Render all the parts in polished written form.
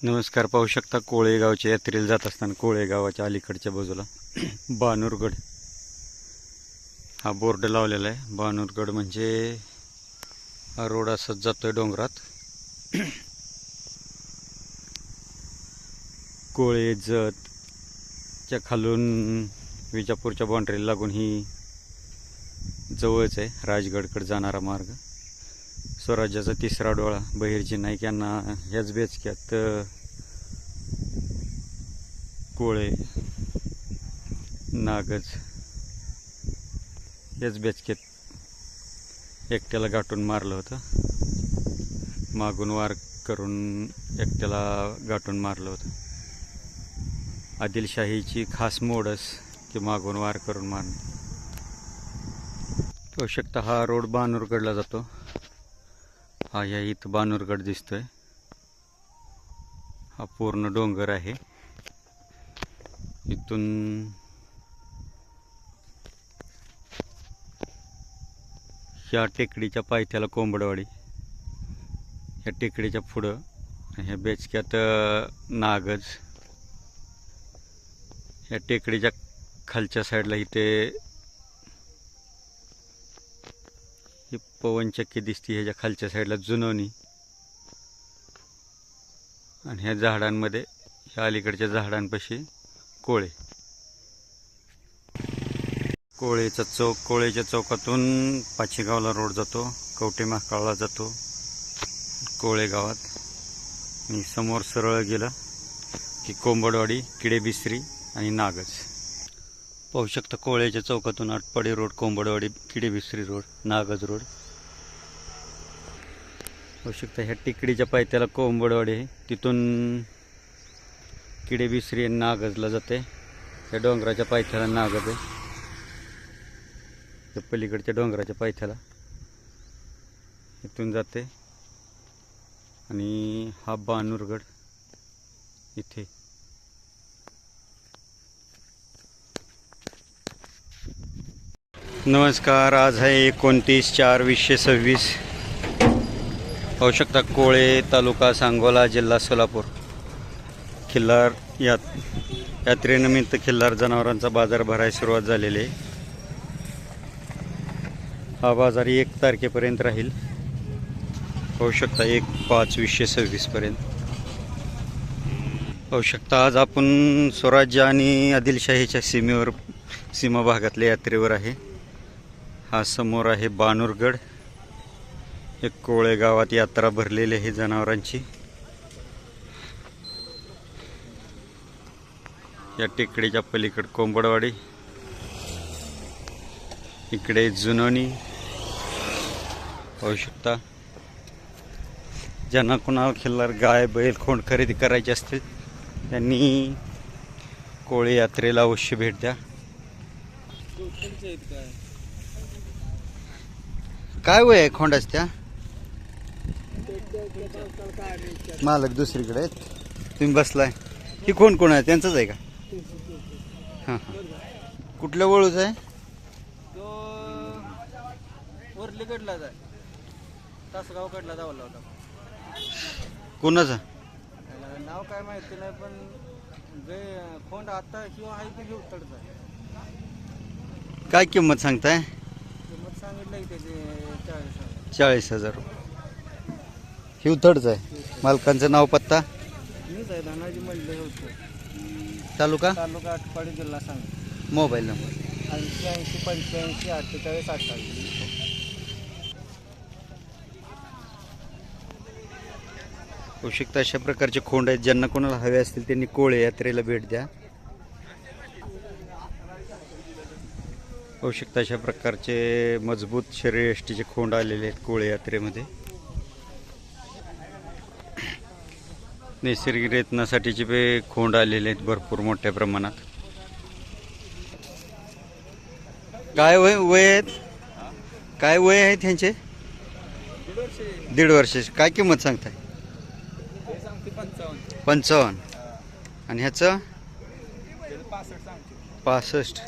नमस्कार. पाहू शकता कोळेगावच्या यात्रेला जात असताना कोळेगावाच्या अलीकडच्या बाजूला बानूरगड हा बोर्ड लावलेला आहे. बानूरगड म्हणजे हा रोड असंच जातोय डोंगरात. कोळे जतच्या खालून विजापूरच्या बाउंड्रीला लागून ही जवळच आहे राजगडकडे जाणारा मार्ग. स्वराज्याचा तिसरा डोळा बहिर्जी नाईक यांना ह्याच बेचक्यात कोळे नागज याच बेचक्यात एकट्याला गाठून मारलं होतं. मागून वार करून एकट्याला गाठून मारलं होतं. आदिलशाहीची खास मोडस की मागून वार करून मारणे. पाहू शकता हा रोड बानूरगडला जातो. हा या इथं बानूरगड दिसतोय. हा पूर्ण डोंगर आहे. इथून ह्या टेकडीच्या पायथ्याला कोंबडवाडी, ह्या टेकडीच्या पुढं ह्या बेचक्यात नागज, ह्या टेकडीच्या खालच्या साईडला इथे ही पवनचक्की दिसते. ह्याच्या खालच्या साईडला जुनोनी आणि ह्या झाडांमध्ये ह्या अलीकडच्या झाडांपाशी कोळे. कोळेचा चौक, कोळेच्या चौकातून पाचेगावला रोड जातो, कवटे महाकाळला जातो कोळे गावात. आणि समोर सरळ गेलं की कोंबडवाडी, किडेबिसरी आणि नागज. पाहू शकता कोळेच्या चौकातून Atpadi road, Kombadwadi, किडेबिसरी road, Nagaj road. पाहू शकता ह्या टेकडीच्या पायथ्याला कोंबडवाडी आहे. तिथून किडेबिसरी आणि नागजला जाते. त्या डोंगराच्या पायथ्याला नागज आहे. त्या पलीकडच्या डोंगराच्या पायथ्याला इथून जाते. आणि हा बानूरगड इथे. नमस्कार. आज आहे 29/4/2026. पाहू शकता कोळे तालुका सांगोला जिल्हा सोलापूर. खिल्लार यात्रेनिमित्त खिल्लार जनावरांचा बाजार भरायला सुरुवात झालेली आहे. हा बाजार 1 तारखेपर्यंत राहील. पाहू शकता 1/5/2026 पर्यंत. पाहू शकता आज आपण स्वराज्य आणि आदिलशाहीच्या सीमा भागातल्या यात्रेवर आहे. हा समोर आहे बानूरगड. एक कोळे गावात यात्रा भरलेली आहे जनावरांची. या टेकडीच्या पलीकडे कोंबडवाडी, इकडे जुनोनी. पाहू शकता ज्यांना कोणाला खिल्लार गाय बैल खोंड खरेदी करायची असतील त्यांनी कोळे यात्रेला अवश्य भेट द्या. काय वय आहे खोंडाच? त्या मालक दुसरीकडे आहेत, तुम्ही बसलाय. ही कोण आहे? त्यांचंच आहे का? हां हां. कुठल्या वळूच आहे? वरलीकडला जाय, तासगावकडला जावं होता. कोणाचं नाव काय माहिती नाही, पण जे खोंड आता किंवा आहे ते घेऊतडच आहे. काय किंमत सांगताय? किंमत सांगितलं त्याचे 40,000. ही उथडच आहे. मालकांचं नाव पत्ता? मीच आहे, धनाजी मंडळ होतो. तालुका आटपाडी जिल्हा सांग. Mobile number 80 85 48 28. होऊ शकता अशा प्रकारचे खोंड आहेत. ज्यांना कोणाला हवे असतील त्यांनी कोळे यात्रेला भेट द्या. होऊ शकता अशा प्रकारचे मजबूत शरीरयष्टीचे खोंड आलेले आहेत कोळे यात्रेमध्ये. नैसर्गिक रेतनासाठीचे खोंड आलेले आहेत भरपूर मोठ्या प्रमाणात. काय वय आहेत? काय वय आहे त्यांचे? 1.5 वर्षाचे. काय किंमत सांगताय? 55. आणि ह्याचं 65.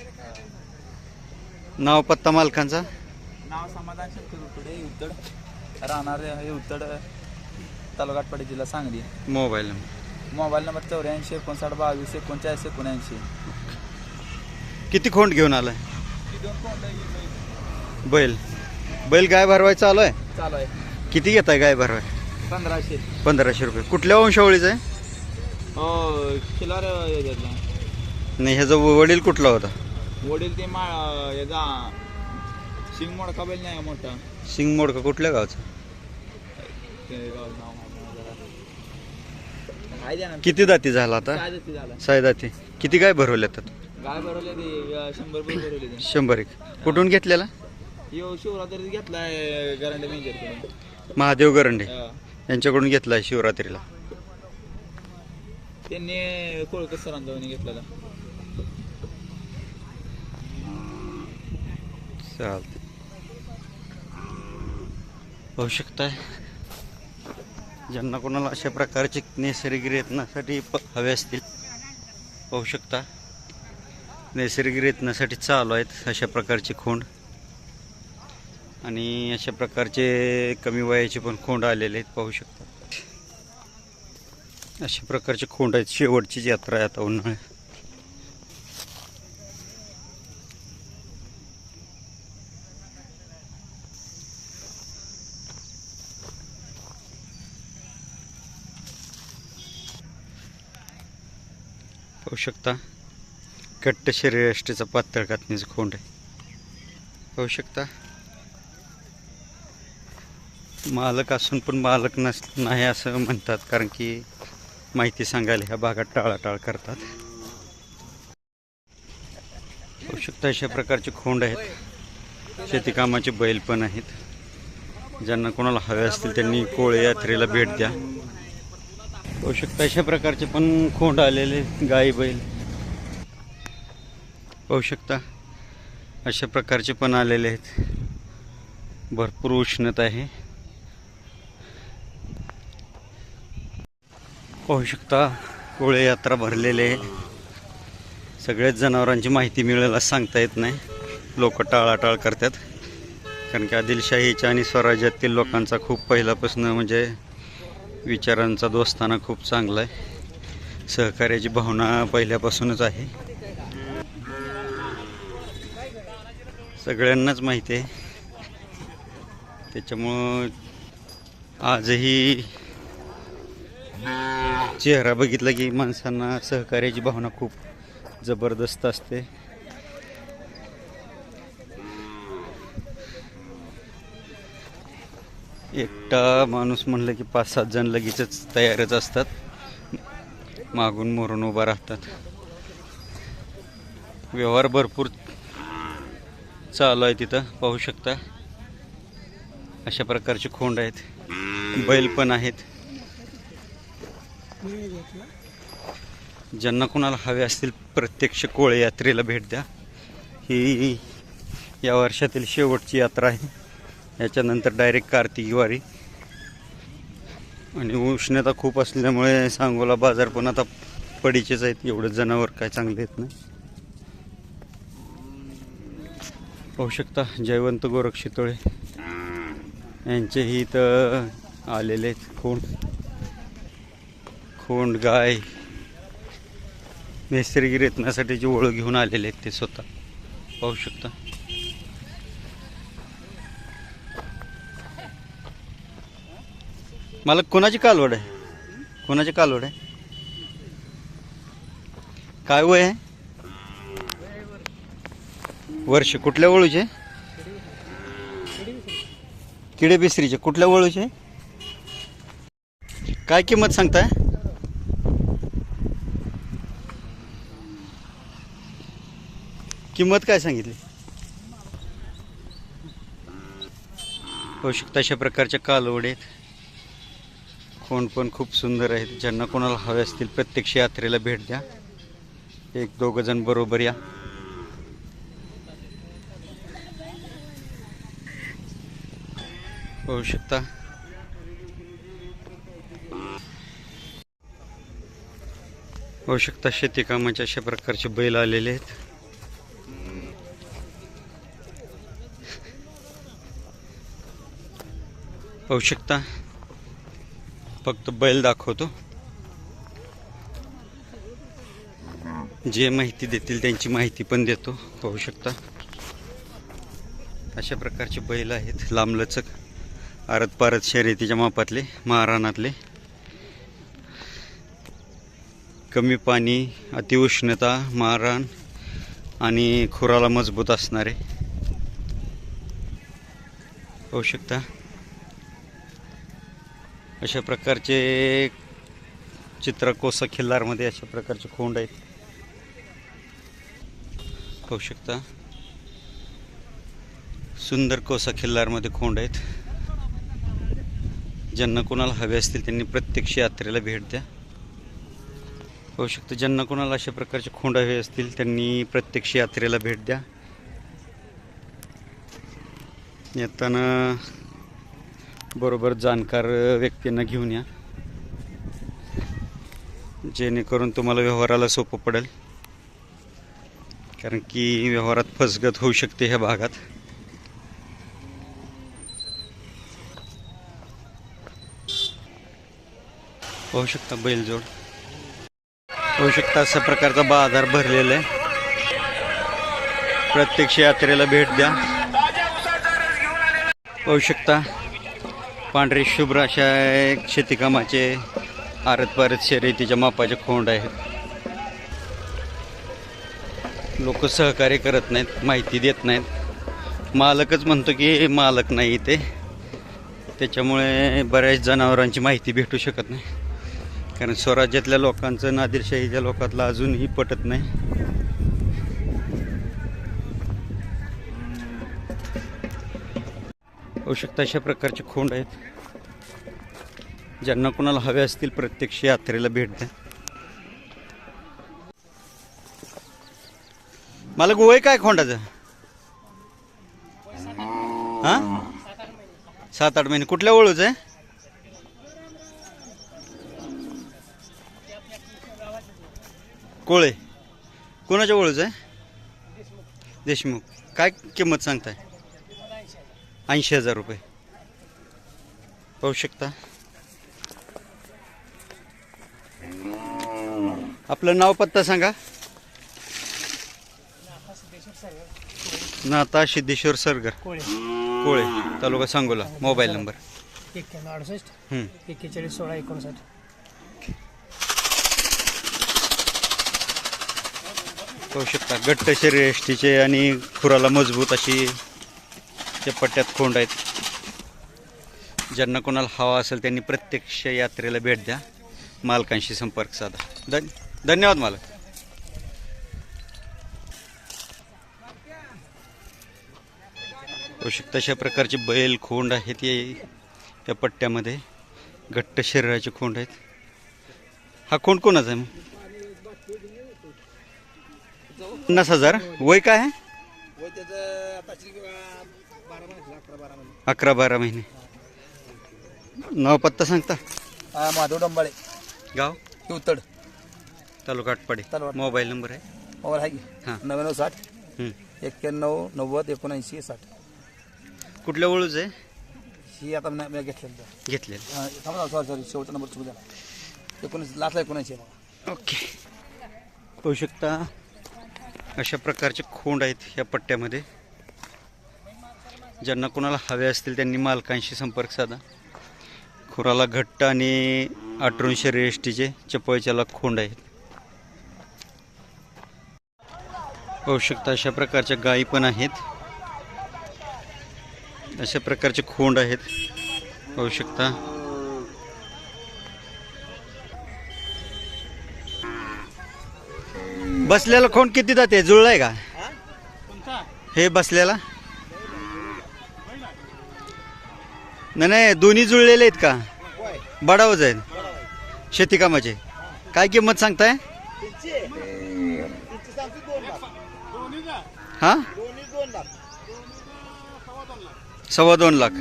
नाव पत्ता मालकांचा? नाव समाधान शंकर उत्तड राहणार हे उत्तड तालुका आटपाडी जिल्हा Sangli. Mobile number mobile number 84 59 22 39 79. किती खोंड घेऊन आलाय? ती 2 कोंड आहे. बैल बैल गाय भरवायचा आलोय. चालू आहे. किती घेत आहे गाय भरवाय? 1500. 1500 रुपये. कुठल्या वंशावळीचं आहे? हो खिलार याचा नाही, ह्याचा वडील कुठला होता? वडील ते याचा शिंग मोडका बैल नाही का मोठा? सिंगमोड का कुठल्या गावचं? ते गाव नाव माहिती नाही जरा. काय द्या ना. किती दाती झाला आता? काय देते झाला. 6 दाती. किती गाय भरवल्यात आता? गाय भरवले ते 100 बैल भरवले ते. 100 एक. कुठून घेतलेला? यो शिवरात्री घेतलाय गरांडे मेंजरकडून. महादेव गरंडे यांच्याकडून घेतलाय शिवरात्रीला. त्यांनी कोळकर सरांजवळ घेतलेला. चालते. होऊ शकताय ज्यांना कोणाला अशा प्रकारचे नैसर्गिक रेतनासाठी हवे असतील, पाहू शकता नैसर्गिक रेतनासाठी चालू आहेत अशा प्रकारचे खोंड. आणि अशा प्रकारचे कमी वयाचे पण खोंड आलेले आहेत, पाहू शकता. अशा प्रकारचे खोंड आहेत. शेवटचीच यात्रा आहे आता उन्हाळ्यात. पाहू शकता कट्ट शरीरयष्टीचा पातळ कातणीचा खोंड आहे. पाहू शकता मालक असून पण मालक नाही असं म्हणतात, कारण की माहिती सांगायला ह्या भागात टाळाटाळ करतात. पाहू शकता अशा प्रकारचे खोंड आहेत. शेतीकामाचे बैल पण आहेत. ज्यांना कोणाला हवे असतील त्यांनी कोळे यात्रेला भेट द्या. पाहू शकता अशा प्रकारचे पण खोंड आलेले गाई बैल. पाहू शकता अशा प्रकारचे पण आलेले आहेत. भरपूर उष्णता आहे. पाहू शकता कोळे यात्रा भरलेले आहे. सगळ्याच जनावरांची माहिती मिळेल असं सांगता येत नाही. लोक टाळाटाळ करतात, कारण की आदिलशाहीच्या आणि स्वराज्यातील लोकांचा खूप पहिल्यापासून म्हणजे विचारांचा दोस्ताना खूप चांगला आहे. सहकार्याची भावना पहिल्यापासूनच आहे. सगळ्यांनाच माहिती आहे. त्याच्यामुळं आजही चेहरा बघितला की माणसांना सहकार्याची भावना खूप जबरदस्त असते. एकटा माणूस म्हणलं की 5-7 जण लगेचच तयारच असतात, मागून मोरून उभा राहतात. व्यवहार भरपूर चालू आहे तिथं. पाहू शकता अशा प्रकारचे खोंड आहेत. बैल पण आहेत. ज्यांना कोणाला हवे असतील प्रत्यक्ष कोळे यात्रेला भेट द्या. ही या वर्षातील शेवटची यात्रा आहे. याच्यानंतर डायरेक्ट कार्तिकी वारी. आणि उष्णता खूप असल्यामुळे सांगोला बाजार पण आता पडीचेच आहेत. एवढं जनावर काय चांगले आहेत ना. पाहू शकता जयवंत गोरख शितोळे यांचेही इथं आलेले आहेत खोंड गाय नैसर्गिक रेतनासाठी जी ओळख घेऊन आलेले आहेत ते स्वतः. पाहू शकता मला कोणाची कालवड आहे? कोणाची कालवड आहे? काय वय आहे? वर्ष. कुठल्या वळूचे? किडे बिसरीचे. कुठल्या वळूचे? काय किंमत सांगताय? किंमत काय सांगितली? होऊ शकता अशा प्रकारच्या कालवड आहेत. खोंड पण खूप सुंदर आहेत. ज्यांना कोणाला हवे असतील प्रत्यक्ष यात्रेला भेट द्या. 1-2 जण बरोबर या. होऊ शकता शेती कामाचे अशा प्रकारचे बैल आलेले आहेत. पाहू शकता फक्त बैल दाखवतो. जे माहिती देतील त्यांची माहिती पण देतो. पाहू शकता अशा प्रकारचे बैल आहेत, लांबलचक, आरत पारत शर्यतीच्या मापातले, महाराणातले, कमी पाणी, अतिउष्णता, मारहाण आणि खुराला मजबूत असणारे. पाहू शकता अशा प्रकारचे चित्रा कोसा खिल्लारमध्ये अशा प्रकारचे खोंड आहेत. पाहू शकता सुंदर कोसा खिल्लारमध्ये खोंड आहेत. ज्यांना कोणाला हवे असतील त्यांनी प्रत्यक्ष यात्रेला भेट द्या. पाहू शकता ज्यांना कोणाला अशा प्रकारचे खोंड हवे असतील त्यांनी प्रत्यक्ष यात्रेला भेट द्या. येताना बरोबर जाणकार व्यक्तींना घेऊन या, जेणेकरून तुम्हाला व्यवहाराला सोपं पडेल. कारण की व्यवहारात फसगत होऊ शकते ह्या भागात. पाहू शकता बैलजोड. पाहू शकता अशा प्रकारचा बाजार भरलेला आहे. प्रत्यक्ष यात्रेला भेट द्या. पाहू शकता पांढरे शुभ्र अशा शेतीकामाचे आरत पारत शर्यतीच्या मापाचे खोंड आहेत. लोक सहकार्य करत नाहीत, माहिती देत नाहीत. मालकच म्हणतो की मालक नाही ते, त्याच्यामुळे बऱ्याच जनावरांची माहिती भेटू शकत नाही. कारण स्वराज्यातल्या लोकांचं नादिरशाहीच्या लोकातला अजूनही पटत नाही. होऊ शकता अशा प्रकारचे खोंड आहेत. ज्यांना कोणाला हवे असतील प्रत्यक्ष यात्रेला भेट द्या. मला वय काय खोंडाचं? हा 7-8 महिने. कुठल्या ओळूच आहे? कोळे. कोणाच्या ओळूच आहे? देशमुख. काय किंमत सांगताय? 80,000 रुपये. पाहू शकता. आपलं नाव पत्ता सांगा. नाता सिद्धेश्वर सरगर, कोळे, तालुका सांगोला. Mobile number 9168 41 16 59. पाहू शकता घट्ट शरीर एष्टीचे आणि खुराला मजबूत अशी पट्ट्यात खोंड आहेत. ज्यांना कोणाला हवा असेल त्यांनी प्रत्यक्ष यात्रेला भेट द्या. मालकांशी संपर्क साधा. धन्यवाद मालक. पाहू शकता अशा प्रकारचे बैल खोंड आहेत या पट्ट्यामध्ये. घट्ट शरीराचे खोंड आहेत. हा खोंड कोणाचा आहे? 50,000. वय काय आहे? 11-12 महिने. नाव पत्ता सांगता? माधव डंबाळे, गाव उत्तड, तालुका आटपाडी. मोबाईल नंबर आहे? मोबाईल आहे की हां. 9960 91 90 79 60. कुठल्या ओळूच आहे? ही आता मी घेतलेलं घेतलेलं. सॉरी शेवटचा नंबर चुकला. 19 लास्टला 19 आहे बघा. ओके. पाहू शकता अशा प्रकारचे खोंड आहेत ह्या पट्ट्यामध्ये. ज्यांना कोणाला हवे असतील त्यांनी मालकांशी संपर्क साधा. खुराला घट्ट आणि आटरून शरीर एष्टीचे चपळच्याला खोंड आहेत. पाहू शकता अशा प्रकारच्या गायी पण आहेत. अशा प्रकारचे खोंड आहेत. पाहू शकता. बसलेला खोंड किती जाते? जुळलाय का हे बसलेला? नाही, दोन्ही जुळलेले आहेत का? बडावच आहेत शेती कामाचे. काय किंमत सांगताय? हा 2.25 लाख.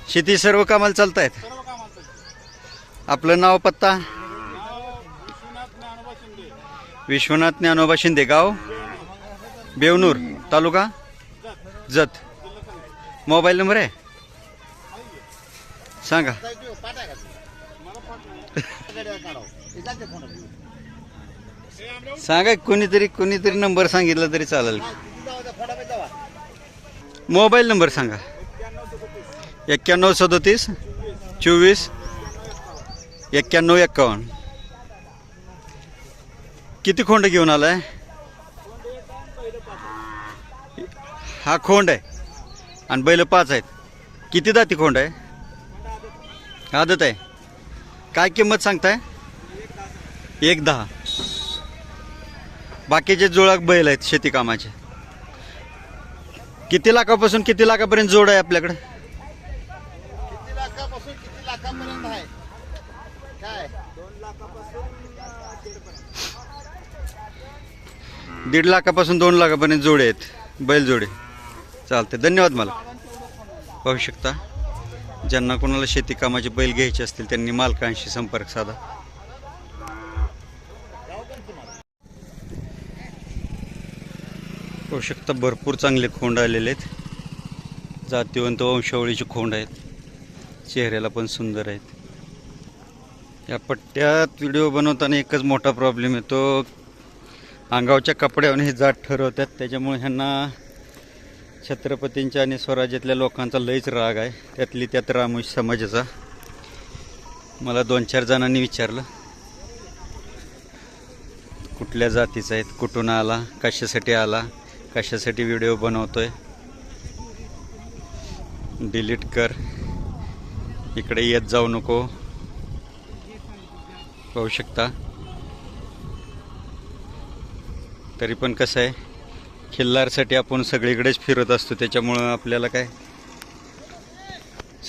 शेती सर्व कामाला चालतायत. आपलं नाव पत्ता? विश्वनाथ ज्ञानोबा शिंदे, गाव बेवनूर, तालुका जत. मोबाईल नंबर आहे सांगा. सांगा कोणीतरी नंबर सांगितला तरी चालेल. मोबाईल नंबर सांगा. 91 37 24 91 51. किती खोंड घेऊन आलाय? हा खोंड आहे आणि बैल 5 आहेत. किती दाती खोंड आहे? आदत आहे. काय किंमत सांगताय? 1.10. बाकीचे जुळाक बैल आहेत शेती कामाचे. किती लाखापासून किती लाखापर्यंत जोड आहे आपल्याकडे? किती लाखापासून किती लाखापर्यंत आहे काय? 1.5 लाखापासून 2 लाखापर्यंत जोडे आहेत, बैल जोडे. चालते, धन्यवाद. मला पाहू शकता, ज्यांना कोणाला शेती कामाचे बैल घ्यायचे असतील त्यांनी मालकांशी संपर्क साधा. पाहू शकता, भरपूर चांगले खोंड आलेले आहेत. जातीवंत वंशावळीचे खोंड आहेत. चेहऱ्याला पण सुंदर आहेत. या पट्ट्यात व्हिडिओ बनवताना एकच मोठा प्रॉब्लेम येतो, अंगावच्या कपड्यावर हे जात ठरवतात. त्याच्यामुळे ह्यांना छत्रपतींच्या आणि स्वराज्यातल्या लोकांचा लयच राग आहे. त्यातली त्यात रामोशी समाजाचा. मला 2-4 जणांनी विचारलं कुठल्या जातीचा आहेत, कुठून आला, कशासाठी आला, कशासाठी व्हिडिओ बनवतोय, डिलीट कर, इकडे येत जाऊ नको. पाहू शकता. तरी पण कसं आहे, खिल्लारसाठी आपण सगळीकडेच फिरत असतो. त्याच्यामुळं आपल्याला काय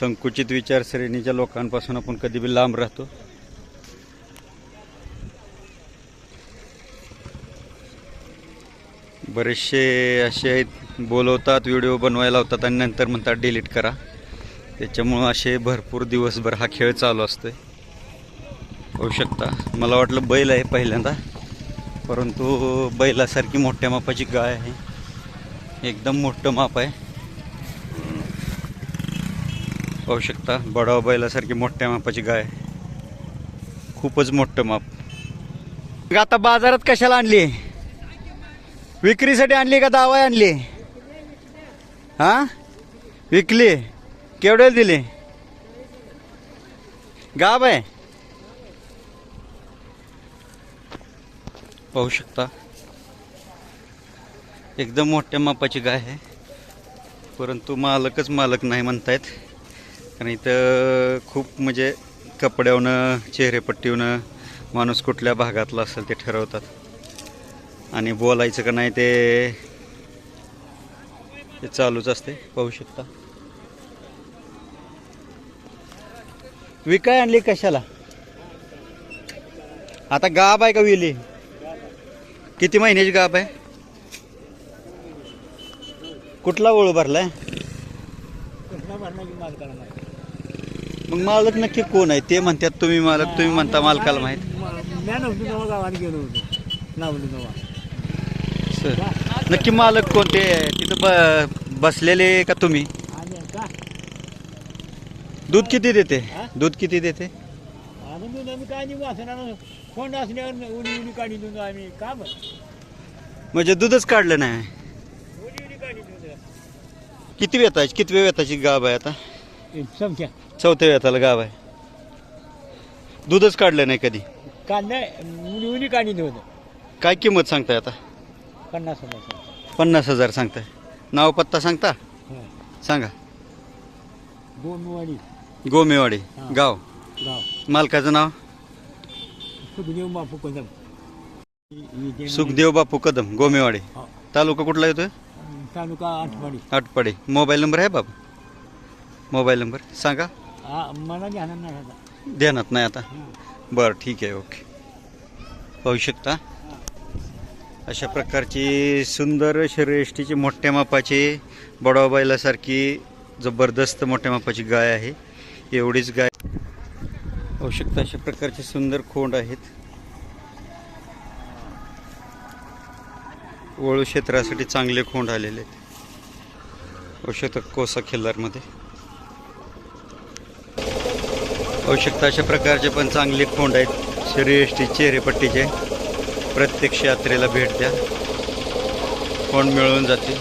संकुचित विचारसरणीच्या लोकांपासून आपण कधी बी लांब राहतो. बरेचसे असे आहेत, बोलवतात, व्हिडिओ बनवायला लावतात आणि नंतर म्हणतात डिलीट करा. त्याच्यामुळं असे भरपूर दिवसभर हा खेळ चालू असतोय. होऊ शकता. मला वाटलं बैल आहे पहिल्यांदा, परंतु बैलासारखी मोठ्या मापाची गाय आहे. एकदम मोठं माप आहे. पाहू शकता, बडाव बैलासारखी मोठ्या मापाची गाय आहे. खूपच मोठं माप. आता बाजारात कशाला आणली? विक्रीसाठी आणली का दावा आणली? हा, विकली. केवढ्याला दिली? गाब आहे. पाहू शकता, एकदम मोठ्या मापाची गाय आहे. परंतु मालक नाही म्हणतायत. कारण इथं खूप म्हणजे कपड्यावनं, चेहरेपट्टीवनं माणूस कुठल्या भागातला असेल ते ठरवतात. आणि बोलायचं का नाही ते चालूच असते. पाहू शकता. विकाय आणली कशाला? आता गाब आहे का विली? किती महिन्याची गाब आहे? कुठला ओळू भरलाय? मग मालक नक्की कोण आहे? ते म्हणतात तुम्ही मालक, तुम्ही म्हणता मालकाला माहित. नक्की मालक कोणते? तिथं बसलेले का तुम्ही? दूध किती देते? दूध किती देते? म्हणजे दूधच काढलं नाही. किती वेताची, किती वेताची गाभ आहे आता? 4थ्या वेताला गाभ आहे. दूधच काढलं नाही कधी? काय किंमत सांगताय आता? 50,000 सांगताय. नाव पत्ता सांगता? सांगा. गोमेवाडी. गाव? मालकाचं नाव? सुखदेव बापू कदम, गोमेवाडी. तालुका कुठला येतोय? तालुका आटपाडी. मोबाईल नंबर आहे बाबा? मोबाईल नंबर सांगा. मला ध्यानात नाही आता. बरं, ठीक आहे, ओके. पाहू शकता, अशा प्रकारची सुंदर शर्यष्टीची मोठ्या मापाची बडाव बैलासारखी जबरदस्त मोठ्या मापाची गाय आहे. एवढीच गाय. पाहू शकता, अशा प्रकारचे सुंदर खोंड आहेत. वळू क्षेत्रासाठी चांगले खोंड आलेले आहेत. पाहू शकता, कोसा खिल्लारमध्ये. पाहू शकता, अशा प्रकारचे पण चांगले खोंड आहेत. शर्यष्टी चेहरेपट्टीचे. प्रत्यक्ष यात्रेला भेट द्या, कोण मिळून जाते.